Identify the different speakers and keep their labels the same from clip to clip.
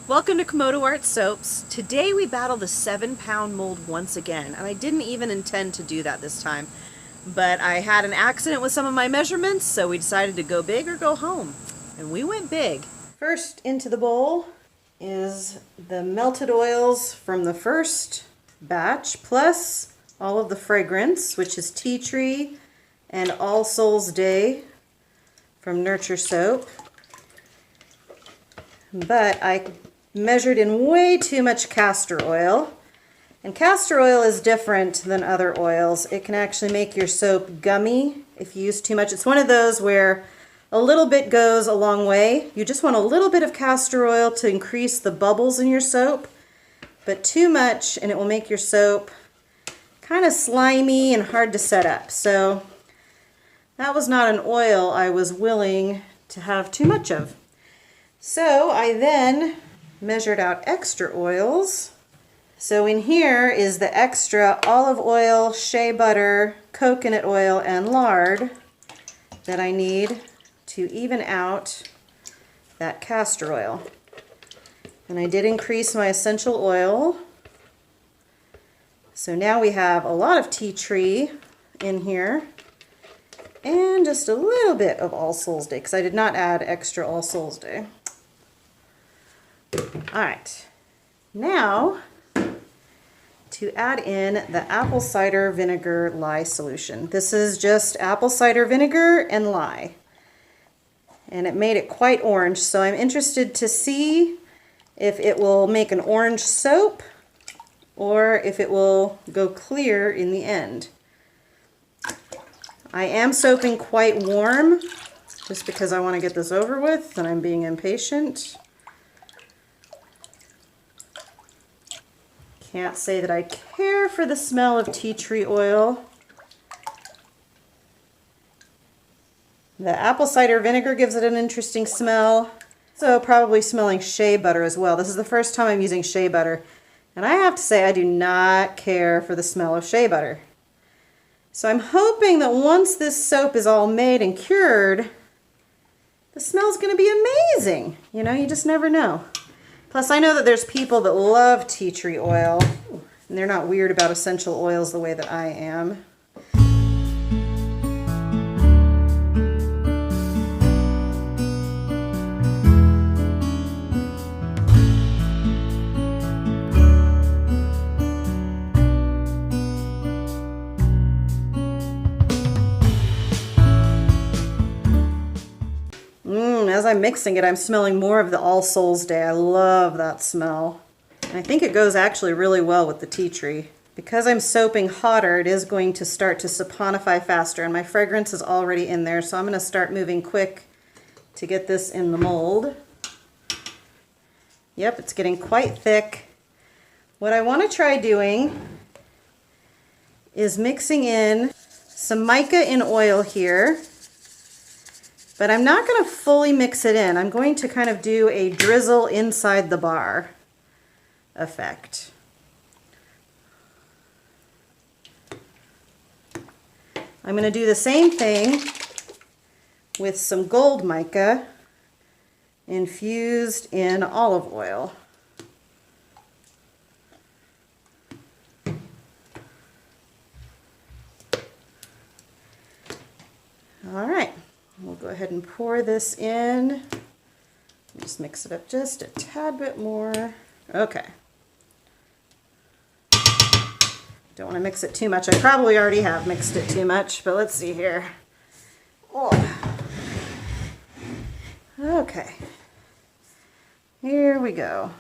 Speaker 1: Welcome to Komodo Art Soaps. Today we battle the 7-pound mold once again, and I didn't even intend to do that this time. But I had an accident with some of my measurements, so we decided to go big or go home. And we went big. First into the bowl is the melted oils from the first batch, plus all of the fragrance, which is tea tree and All Souls Day from Nurture Soap. But I measured in way too much castor oil. And castor oil is different than other oils. It can actually make your soap gummy if you use too much. It's one of those where a little bit goes a long way. You just want a little bit of castor oil to increase the bubbles in your soap, but too much and it will make your soap kind of slimy and hard to set up. So that was not an oil I was willing to have too much of. So I then measured out extra oils. So in here is the extra olive oil, shea butter, coconut oil, and lard that I need to even out that castor oil. And I did increase my essential oil. So now we have a lot of tea tree in here and just a little bit of All Souls Day because I did not add extra All Souls Day. Alright, now to add in the apple cider vinegar lye solution. This is just apple cider vinegar and lye. And it made it quite orange, so I'm interested to see if it will make an orange soap or if it will go clear in the end. I am soaping quite warm just because I want to get this over with and I'm being impatient. Can't say that I care for the smell of tea tree oil. The apple cider vinegar gives it an interesting smell. So probably smelling shea butter as well. This is the first time I'm using shea butter. And I have to say I do not care for the smell of shea butter. So I'm hoping that once this soap is all made and cured, the smell's going to be amazing. You know, you just never know. Plus, I know that there's people that love tea tree oil, and they're not weird about essential oils the way that I am. As I'm mixing it, I'm smelling more of the All Souls Day. I love that smell. And I think it goes actually really well with the tea tree. Because I'm soaping hotter, it is going to start to saponify faster, and my fragrance is already in there, so I'm going to start moving quick to get this in the mold. Yep, it's getting quite thick. What I want to try doing is mixing in some mica in oil here. But I'm not going to fully mix it in. I'm going to kind of do a drizzle inside the bar effect. I'm going to do the same thing with some gold mica infused in olive oil. All right. We'll go ahead and pour this in. Just mix it up just a tad bit more. Okay. Don't want to mix it too much. I probably already have mixed it too much, but let's see here. Oh. Okay. Here we go.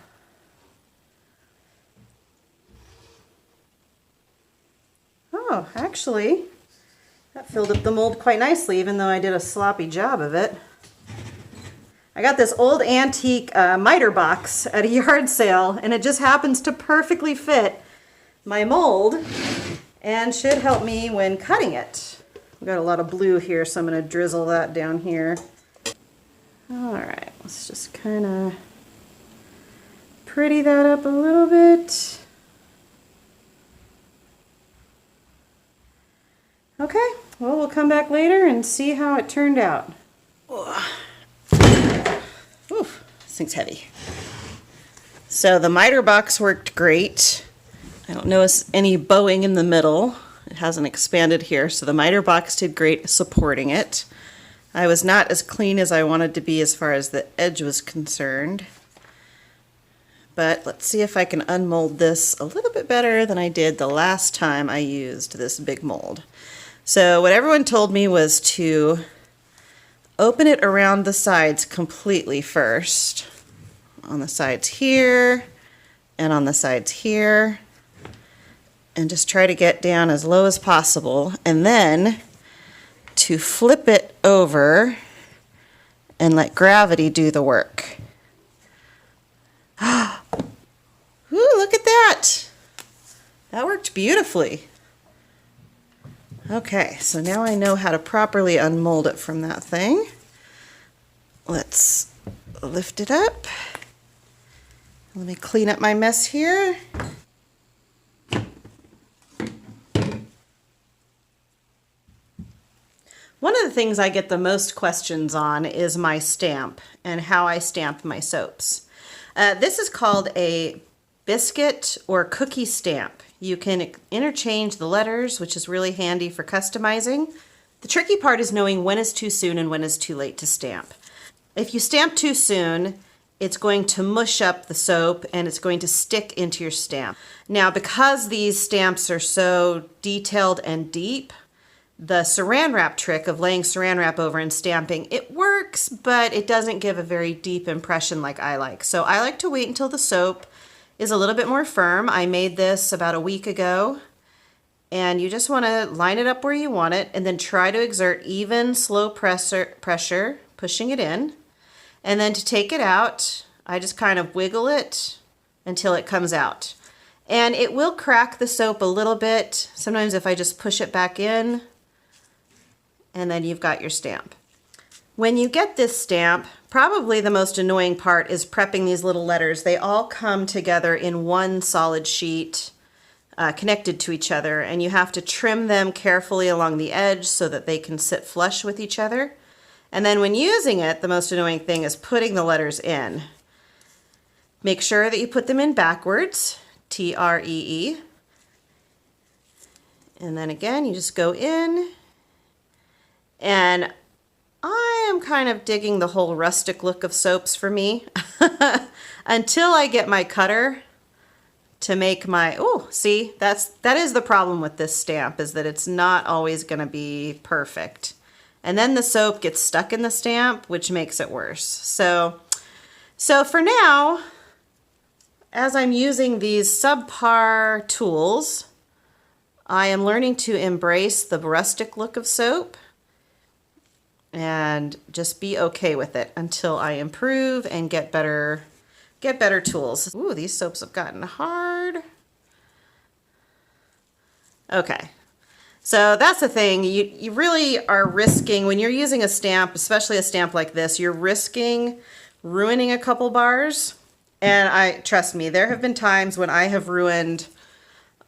Speaker 1: Oh, actually, that filled up the mold quite nicely, even though I did a sloppy job of it. I got this old antique miter box at a yard sale, and it just happens to perfectly fit my mold and should help me when cutting it. We've got a lot of blue here, so I'm going to drizzle that down here. Alright, let's just kind of pretty that up a little bit. Okay, well, we'll come back later and see how it turned out. Oof, this thing's heavy. So the miter box worked great. I don't notice any bowing in the middle. It hasn't expanded here, so the miter box did great supporting it. I was not as clean as I wanted to be as far as the edge was concerned. But let's see if I can unmold this a little bit better than I did the last time I used this big mold. So what everyone told me was to open it around the sides completely first. On the sides here and on the sides here. And just try to get down as low as possible. And then to flip it over and let gravity do the work. Ooh, look at that! That worked beautifully. Okay, so now I know how to properly unmold it from that thing. Let's lift it up. Let me clean up my mess here. One of the things I get the most questions on is my stamp and how I stamp my soaps. This is called a biscuit or cookie stamp. You can interchange the letters, which is really handy for customizing. The tricky part is knowing when is too soon and when is too late to stamp. If you stamp too soon, it's going to mush up the soap and it's going to stick into your stamp. Now, because these stamps are so detailed and deep, the saran wrap trick of laying saran wrap over and stamping, it works, but it doesn't give a very deep impression like I like. So I like to wait until the soap is a little bit more firm. I made this about a week ago, and you just want to line it up where you want it and then try to exert even slow pressure, pushing it in. And then to take it out, I just kind of wiggle it until it comes out. And it will crack the soap a little bit. Sometimes if I just push it back in, and then you've got your stamp. When you get this stamp, probably the most annoying part is prepping these little letters. They all come together in one solid sheet connected to each other, and you have to trim them carefully along the edge so that they can sit flush with each other. And then when using it, the most annoying thing is putting the letters in. Make sure that you put them in backwards, T-R-E-E. And then again, you just go in. And I am kind of digging the whole rustic look of soaps for me until I get my cutter to make my, oh, see, that is the problem with this stamp, is that it's not always going to be perfect. And then the soap gets stuck in the stamp, which makes it worse. So for now, as I'm using these subpar tools, I am learning to embrace the rustic look of soap and just be okay with it until I improve and get better tools. Ooh, these soaps have gotten hard. Okay, so that's the thing. You really are risking, when you're using a stamp, especially a stamp like this, you're risking ruining a couple bars. And trust me, there have been times when I have ruined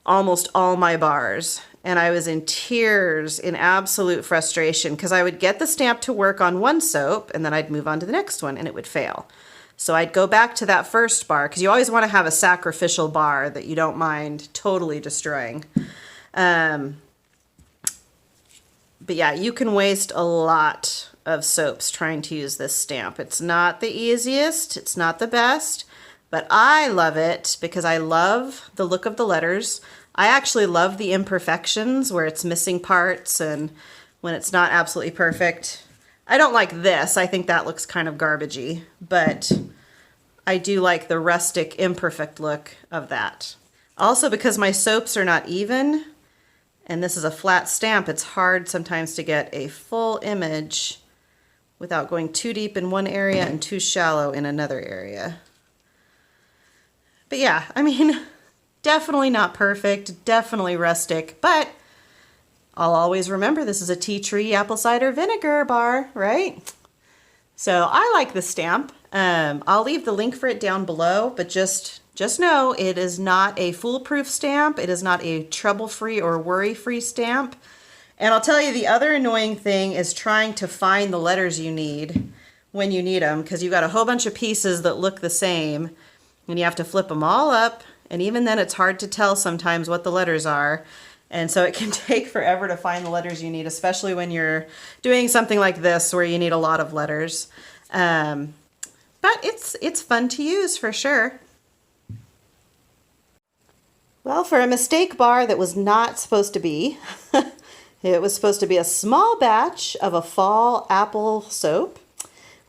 Speaker 1: almost all my bars. And I was in tears, in absolute frustration, because I would get the stamp to work on one soap and then I'd move on to the next one and it would fail. So I'd go back to that first bar, because you always want to have a sacrificial bar that you don't mind totally destroying. But yeah, you can waste a lot of soaps trying to use this stamp. It's not the easiest, it's not the best, but I love it because I love the look of the letters. I actually love the imperfections where it's missing parts and when it's not absolutely perfect. I don't like this. I think that looks kind of garbagey, but I do like the rustic, imperfect look of that. Also, because my soaps are not even, and this is a flat stamp, it's hard sometimes to get a full image without going too deep in one area and too shallow in another area. But yeah, I mean, definitely not perfect, definitely rustic, but I'll always remember this is a tea tree apple cider vinegar bar, right? So I like the stamp. I'll leave the link for it down below, but just know it is not a foolproof stamp. It is not a trouble-free or worry-free stamp. And I'll tell you, the other annoying thing is trying to find the letters you need when you need them, because you've got a whole bunch of pieces that look the same. and you have to flip them all up, and even then it's hard to tell sometimes what the letters are. And so it can take forever to find the letters you need, especially when you're doing something like this where you need a lot of letters. But it's fun to use for sure. Well, for a mistake bar that was not supposed to be, it was supposed to be a small batch of a fall apple soap.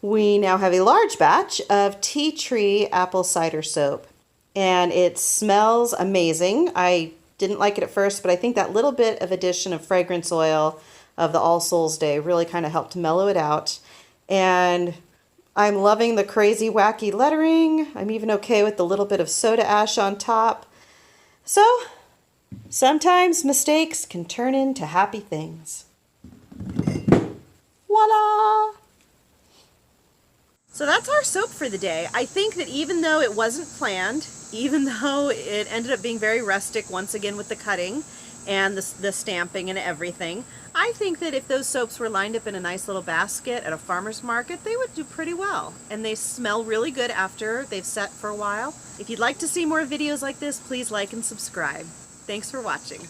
Speaker 1: We now have a large batch of tea tree apple cider soap, and it smells amazing. I didn't like it at first, but I think that little bit of addition of fragrance oil of the All Souls Day really kind of helped mellow it out. And I'm loving the crazy wacky lettering. I'm even okay with the little bit of soda ash on top. So sometimes mistakes can turn into happy things. Voila! So that's our soap for the day. I think that even though it wasn't planned, even though it ended up being very rustic once again with the cutting and the stamping and everything, I think that if those soaps were lined up in a nice little basket at a farmer's market, they would do pretty well. And they smell really good after they've set for a while. If you'd like to see more videos like this, please like and subscribe. Thanks for watching.